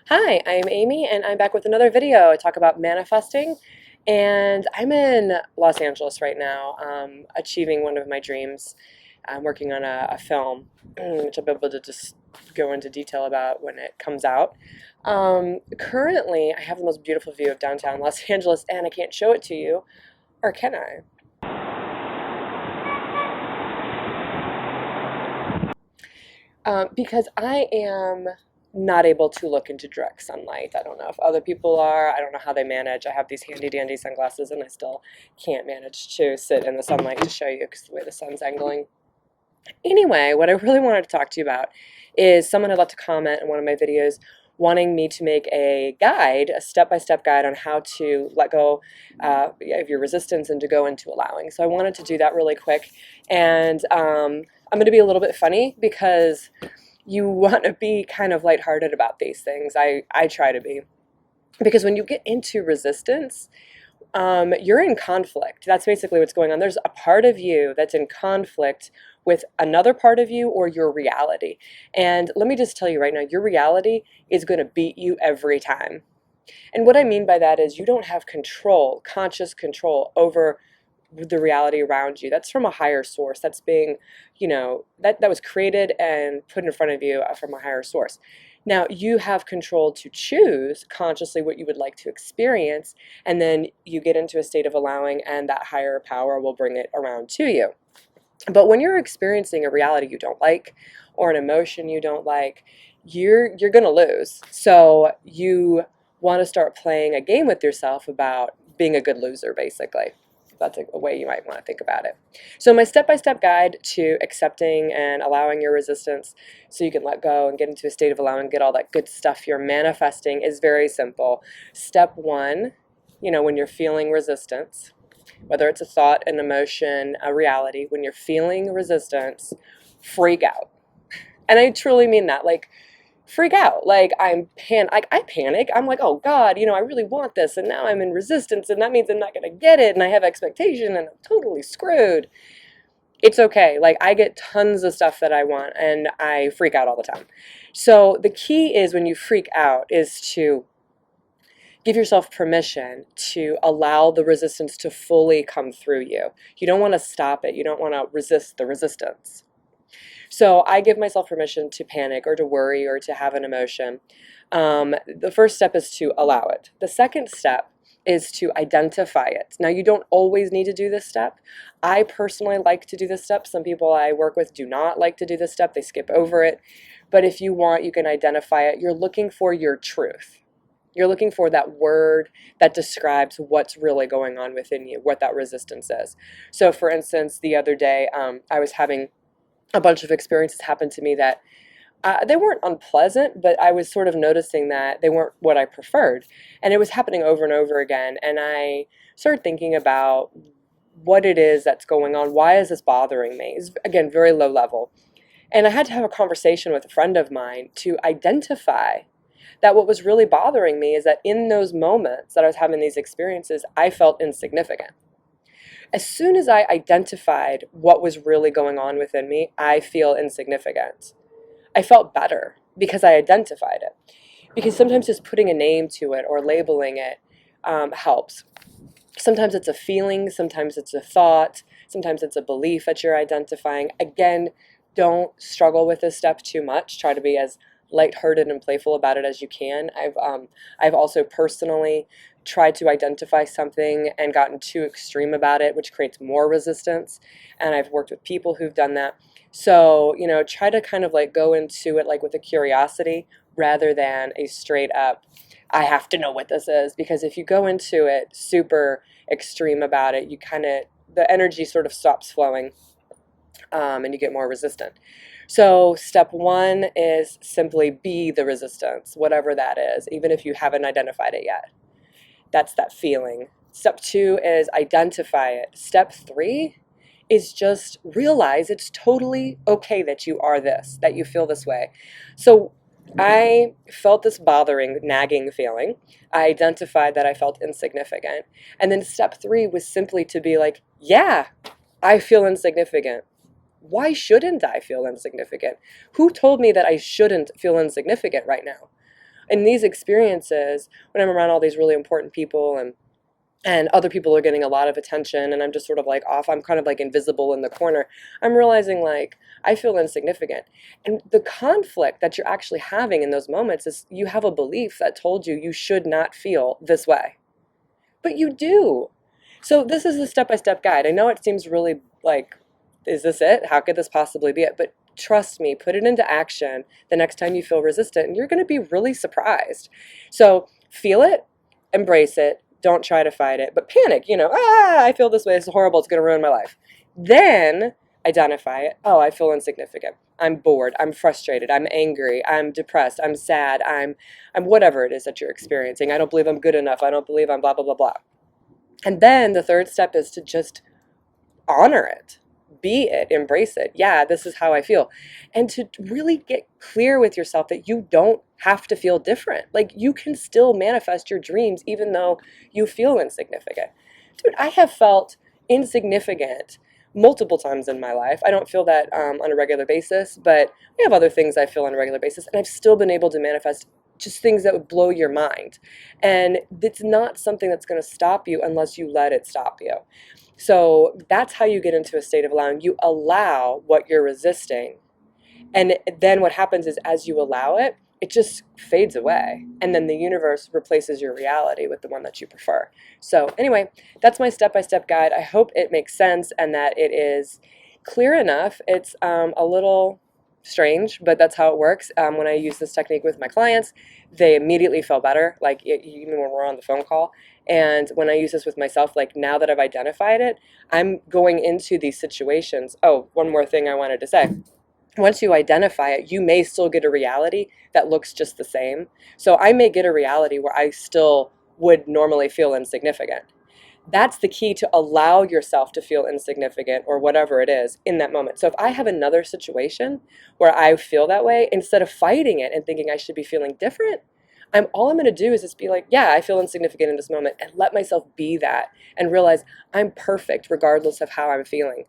Hi, I'm Amy, and I'm back with another video. I talk about manifesting, and I'm in Los Angeles right now, achieving one of my dreams. I'm working on a film, which I'll be able to just go into detail about when it comes out. Currently, I have the most beautiful view of downtown Los Angeles, and I can't show it to you, or can I? Because I am not able to look into direct sunlight. I don't know if other people are. I don't know how they manage. I have these handy dandy sunglasses and I still can't manage to sit in the sunlight to show you because the way the sun's angling. Anyway, what I really wanted to talk to you about is someone had left a comment in one of my videos wanting me to make a guide, a step-by-step guide on how to let go of your resistance and to go into allowing. So I wanted to do that really quick. And I'm going to be a little bit funny because you want to be kind of lighthearted about these things. I try to be. Because when you get into resistance, you're in conflict. That's basically what's going on. There's a part of you that's in conflict with another part of you or your reality. And let me just tell you right now, your reality is going to beat you every time. And what I mean by that is you don't have control, conscious control over the reality around you. That's from a higher source. That's being, that was created and put in front of you from a higher source. Now, you have control to choose consciously what you would like to experience, and then you get into a state of allowing, and that higher power will bring it around to you. But when you're experiencing a reality you don't like or an emotion you don't like, you're going to lose. So you want to start playing a game with yourself about being a good loser, basically. That's a way you might want to think about it. So my step-by-step guide to accepting and allowing your resistance so you can let go and get into a state of allowing, get all that good stuff you're manifesting is very simple. Step one, when you're feeling resistance, whether it's a thought, an emotion, a reality, when you're feeling resistance, freak out. And I truly mean that. Like, freak out. Like I panic. I'm like, oh God, I really want this, and now I'm in resistance, and that means I'm not gonna get it, and I have expectation, and I'm totally screwed. It's okay. Like I get tons of stuff that I want, and I freak out all the time. So the key is when you freak out is to give yourself permission to allow the resistance to fully come through you. You don't want to stop it. You don't want to resist the resistance. So I give myself permission to panic or to worry or to have an emotion. The first step is to allow it. The second step is to identify it. Now, you don't always need to do this step. I personally like to do this step. Some people I work with do not like to do this step. They skip over it. But if you want, you can identify it. You're looking for your truth. You're looking for that word that describes what's really going on within you, what that resistance is. So, for instance, the other day, I was having a bunch of experiences happen to me that they weren't unpleasant, but I was sort of noticing that they weren't what I preferred. And it was happening over and over again. And I started thinking about what it is that's going on. Why is this bothering me? It's, again, very low level. And I had to have a conversation with a friend of mine to identify that what was really bothering me is that in those moments that I was having these experiences, I felt insignificant. As soon as I identified what was really going on within me, I feel insignificant. I felt better because I identified it. Because sometimes just putting a name to it or labeling it helps. Sometimes it's a feeling, sometimes it's a thought, sometimes it's a belief that you're identifying. Again, don't struggle with this step too much. Try to be as lighthearted and playful about it as you can. I've also personally tried to identify something and gotten too extreme about it, which creates more resistance. And I've worked with people who've done that. So, try to kind of like go into it like with a curiosity rather than a straight up, I have to know what this is. Because if you go into it super extreme about it, the energy sort of stops flowing and you get more resistant. So step one is simply be the resistance, whatever that is, even if you haven't identified it yet. That's that feeling. Step two is identify it. Step three is just realize it's totally okay that you are this, that you feel this way. So I felt this bothering, nagging feeling. I identified that I felt insignificant. And then step three was simply to be like, yeah, I feel insignificant. Why shouldn't I feel insignificant? Who told me that I shouldn't feel insignificant right now? in these experiences, when I'm around all these really important people and other people are getting a lot of attention and I'm just sort of like off, I'm kind of like invisible in the corner, I'm realizing like I feel insignificant. And the conflict that you're actually having in those moments is you have a belief that told you you should not feel this way, but you do. So this is the step-by-step guide. I know it seems really like, is this it? How could this possibly be it? But trust me, put it into action the next time you feel resistant, and you're going to be really surprised. So feel it, embrace it, don't try to fight it, but panic, I feel this way, it's horrible, it's going to ruin my life. Then identify it. Oh, I feel insignificant. I'm bored, I'm frustrated, I'm angry, I'm depressed, I'm sad, I'm whatever it is that you're experiencing. I don't believe I'm good enough. I don't believe I'm blah, blah, blah, blah. And then the third step is to just honor it, be it, embrace it. Yeah, this is how I feel. And to really get clear with yourself that you don't have to feel different. Like you can still manifest your dreams even though you feel insignificant. Dude, I have felt insignificant multiple times in my life. I don't feel that on a regular basis, but I have other things I feel on a regular basis, and I've still been able to manifest just things that would blow your mind. And it's not something that's going to stop you unless you let it stop you. So that's how you get into a state of allowing. You allow what you're resisting. And then what happens is as you allow it, it just fades away. And then the universe replaces your reality with the one that you prefer. So anyway, that's my step-by-step guide. I hope it makes sense and that it is clear enough. It's a little strange, but that's how it works. When I use this technique with my clients, they immediately feel better, like even when we're on the phone call. And when I use this with myself, like now that I've identified it, I'm going into these situations. Oh, one more thing I wanted to say. Once you identify it, you may still get a reality that looks just the same. So I may get a reality where I still would normally feel insignificant. That's the key, to allow yourself to feel insignificant or whatever it is in that moment. So if I have another situation where I feel that way, instead of fighting it and thinking I should be feeling different, all I'm going to do is just be like, yeah, I feel insignificant in this moment, and let myself be that and realize I'm perfect regardless of how I'm feeling.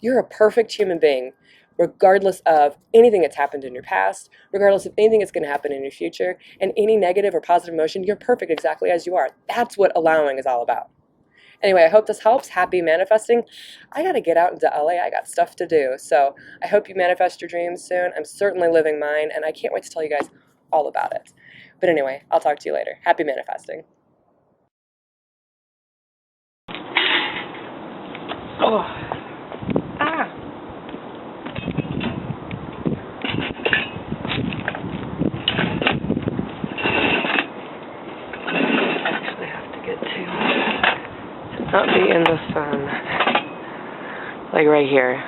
You're a perfect human being regardless of anything that's happened in your past, regardless of anything that's going to happen in your future, and any negative or positive emotion. You're perfect exactly as you are. That's what allowing is all about. Anyway, I hope this helps. Happy manifesting. I got to get out into LA. I got stuff to do. So I hope you manifest your dreams soon. I'm certainly living mine, and I can't wait to tell you guys all about it. But anyway, I'll talk to you later. Happy manifesting. Oh. Ah. I actually have to get to not be in the sun. Like right here.